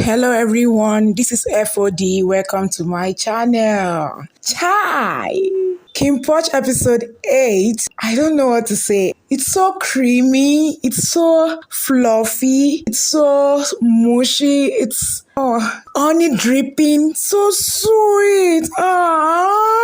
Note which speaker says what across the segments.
Speaker 1: Hello everyone, this is FOD. Welcome to my channel. Chai! Kinnporsche episode 8. I don't know what to say. It's so creamy, it's so fluffy, it's so mushy, it's honey dripping, so sweet.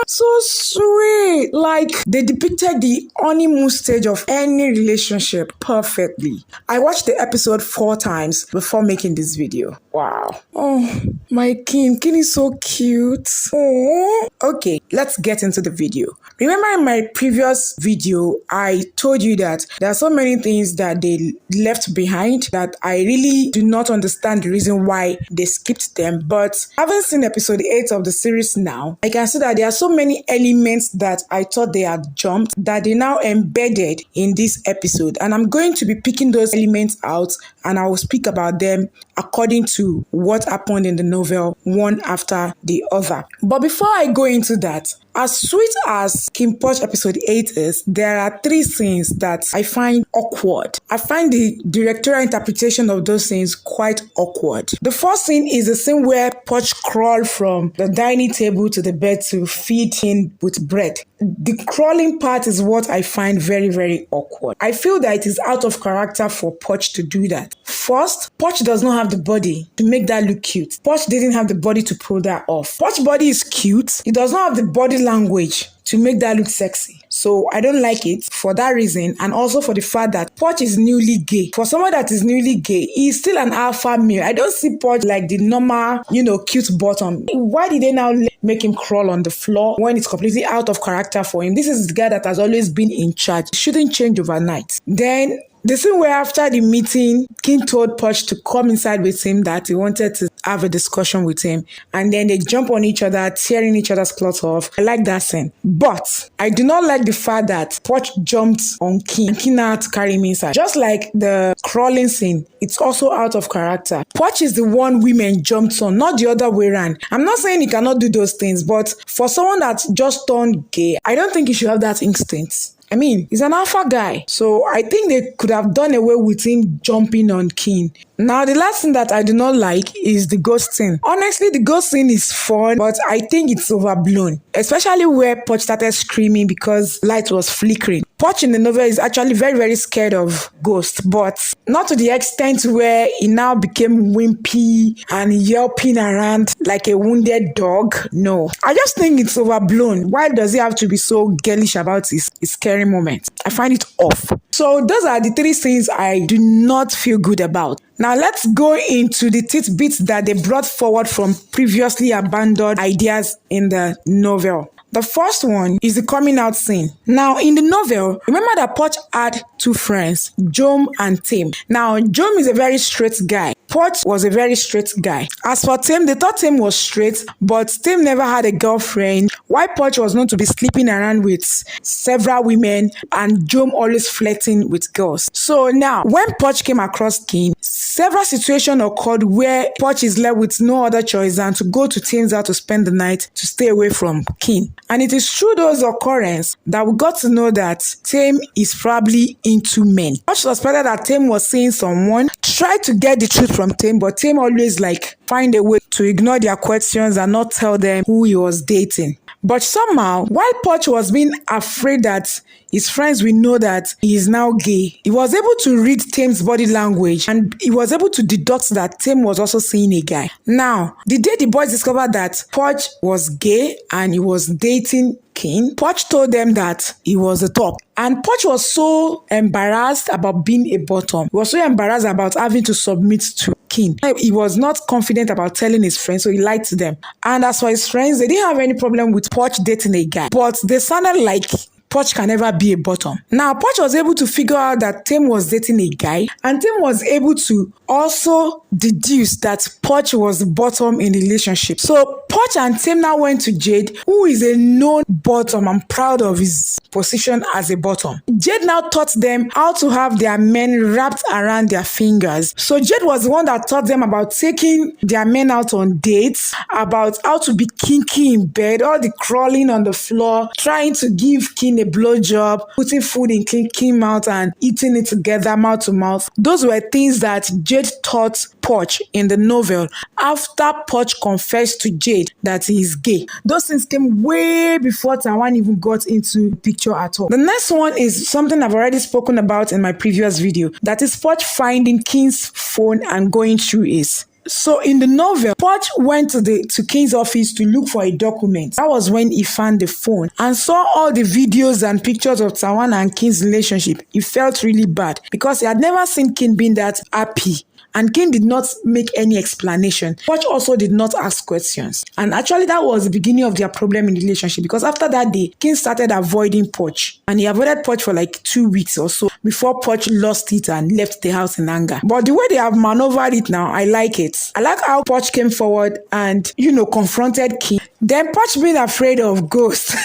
Speaker 1: So sweet. Like they depicted the honeymoon stage of any relationship perfectly. I watched the episode 4 times before making this video. Wow. Oh, my Kin is so cute. Oh. Okay, let's get into the video. Remember in my previous video, I told you that there are so many things that they left behind that I really do not understand the reason why they skipped them. But having seen episode 8 of the series now, I can see that there are so many elements that I thought they had jumped that they now embedded in this episode. And I'm going to be picking those elements out and I will speak about them according to what happened in the novel, one after the other. But before I go into that, as sweet as Kinnporsche episode 8 is, there are 3 scenes that I find awkward. I find the directorial interpretation of those scenes quite awkward. The first scene is the scene where Porsche crawled from the dining table to the bed to feed him with bread. The crawling part is what I find very, very awkward. I feel that it is out of character for Porsche to do that. First, Porsche does not have the body to make that look cute. Porsche didn't have the body to pull that off. Porsche's body is cute. He does not have the body language to make that look sexy. So I don't like it for that reason, and also for the fact that Porsche is newly gay. For someone that is newly gay, he is still an alpha male. I don't see Porsche like the normal, cute bottom. Why did they now make him crawl on the floor when it's completely out of character for him? This is the guy that has always been in charge. It shouldn't change overnight. Then the scene where after the meeting, King told Porsche to come inside with him, that he wanted to have a discussion with him. And then they jump on each other, tearing each other's clothes off. I like that scene. But I do not like the fact that Porsche jumped on King. King had to carry him inside. Just like the crawling scene, it's also out of character. Porsche is the one women jumped on, not the other way around. I'm not saying he cannot do those things, but for someone that just turned gay, I don't think he should have that instinct. I mean, he's an alpha guy. So I think they could have done away with him jumping on King. Now, the last thing that I do not like is the ghost scene. Honestly, the ghost scene is fun, but I think it's overblown. Especially where Porsche started screaming because light was flickering. Porsche in the novel is actually very, very scared of ghosts, but not to the extent where he now became wimpy and yelping around like a wounded dog. No. I just think it's overblown. Why does he have to be so girlish about his scary moment? I find it off. So those are the 3 scenes I do not feel good about. Now let's go into the tidbits that they brought forward from previously abandoned ideas in the novel. The first one is the coming out scene. Now, in the novel, remember that Porsche had 2 friends, Jom and Tim. Now, Jom is a very straight guy. Porsche was a very straight guy. As for Tim, they thought Tim was straight, but Tim never had a girlfriend. Why Porsche was known to be sleeping around with several women and Jom always flirting with girls. So now, when Porsche came across Kim, several situations occurred where Porsche is left with no other choice than to go to Tim's house to spend the night to stay away from Kim. And it is through those occurrences that we got to know that Tim is probably into men. Porsche suspected that Tim was seeing someone, tried to get the truth from Tim, but Tim always find a way to ignore their questions and not tell them who he was dating. But somehow, while Porsche was being afraid that his friends will know that he is now gay, he was able to read Tim's body language and he was able to deduct that Tim was also seeing a guy. Now, the day the boys discovered that Porsche was gay and he was dating King, Porsche told them that he was a top. And Porsche was so embarrassed about being a bottom. He was so embarrassed about having to submit to King. He was not confident about telling his friends, so he lied to them. And as for his friends, they didn't have any problem with Porsche dating a guy. But they sounded like Porsche can never be a bottom. Now, Porsche was able to figure out that Tim was dating a guy, and Tim was able to also deduce that Porsche was the bottom in the relationship. So Porsche and Tim now went to Jade, who is a known bottom and proud of his position as a bottom. Jade now taught them how to have their men wrapped around their fingers. So Jade was the one that taught them about taking their men out on dates, about how to be kinky in bed, all the crawling on the floor, trying to give King a blowjob, putting food in Kim's mouth and eating it together, mouth to mouth. Those were things that Jade taught Poch in the novel after Poch confessed to Jade that he is gay. Those things came way before Tawan even got into the picture at all. The next one is something I've already spoken about in my previous video. That is Poch finding Kim's phone and going through it. So in the novel, Poch went to Kim's office to look for a document. That was when he found the phone and saw all the videos and pictures of Tawan and Kim's relationship. He felt really bad because he had never seen Kim being that happy. And Kim did not make any explanation. Poch also did not ask questions. And actually, that was the beginning of their problem in the relationship because after that day, Kim started avoiding Poch. And he avoided Poch for like 2 weeks or so before Poch lost it and left the house in anger. But the way they have maneuvered it now, I like it. I like how Poch came forward and, confronted Kim. Then Poch being afraid of ghosts.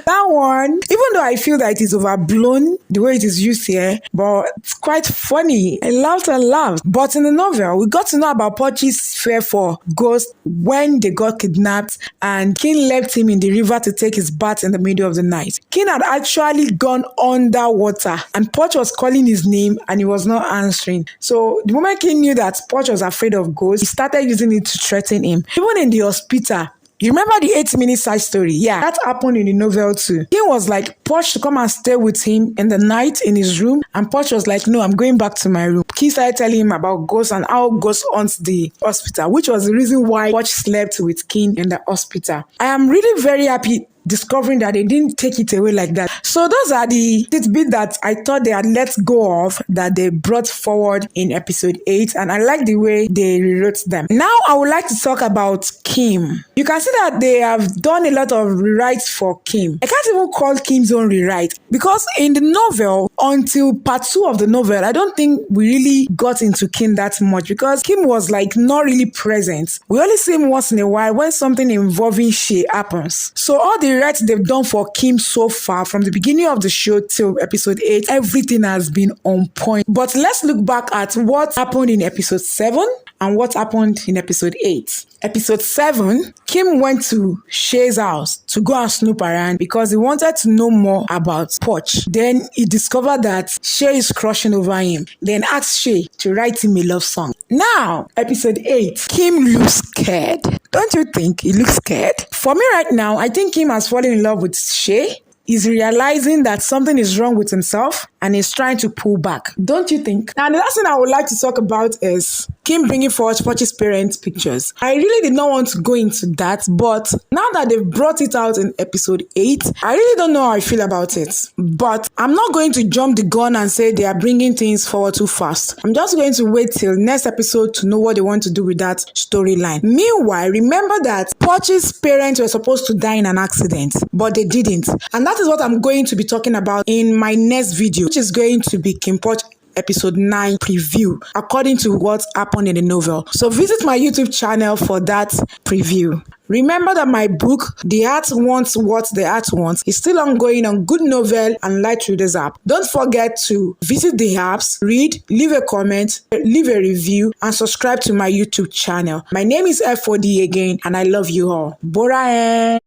Speaker 1: That one, even though I feel that it is overblown the way it is used here, but it's quite funny. I laughed and laughed. But in the novel, we got to know about Poch's fear for ghosts when they got kidnapped and Kim left him in the river to take his bath in the middle of the night. Kim had actually gone underwater and Poch was calling his name and he was not answering. So the moment Kim knew that Poch was afraid of ghosts, he started using it to threaten him. Even in the hospital, you remember the 8-minute side story? Yeah, that happened in the novel too. He was like Poch to come and stay with him in the night in his room, and Poch was like, no, I'm going back to my room. Kim started telling him about ghosts and how ghosts haunt the hospital, which was the reason why Poch slept with Kim in the hospital. I am really very happy discovering that they didn't take it away like that. So those are the tidbits that I thought they had let go of that they brought forward in episode 8, and I like the way they rewrote them. Now I would like to talk about Kim. You can see that they have done a lot of rewrites for Kim. I can't even call Kim's own rewrite because in the novel, until part 2 of the novel, I don't think we really got into Kim that much because Kim was like not really present. We only see him once in a while when something involving Shay happens. So all the rewrites they've done for Kim so far, from the beginning of the show till episode 8, everything has been on point. But let's look back at what happened in episode 7 and what happened in episode 8. Episode 7, Kim went to Shay's house to go and snoop around because he wanted to know more about Poch. Then he discovered that Shay is crushing over him. Then asked Shay to write him a love song. Now, episode 8, Kim looks scared. Don't you think he looks scared? For me right now, I think Kim has fallen in love with Shay. He's realizing that something is wrong with himself and he's trying to pull back. Don't you think? Now, the last thing I would like to talk about is Kim bringing forward Poch's parents' pictures. I really did not want to go into that, but now that they've brought it out in episode 8, I really don't know how I feel about it. But I'm not going to jump the gun and say they are bringing things forward too fast. I'm just going to wait till next episode to know what they want to do with that storyline. Meanwhile, remember that Poch's parents were supposed to die in an accident, but they didn't. And that is what I'm going to be talking about in my next video, which is going to be Kinnporsche episode 9 preview, according to what happened in the novel. So visit my YouTube channel for that preview. Remember that my book, The Heart Wants What the Heart Wants, is still ongoing on Good Novel and Light Readers app. Don't forget to visit the apps, read, leave a comment, leave a review, and subscribe to my YouTube channel. My name is Ep8 again, and I love you all. Bora!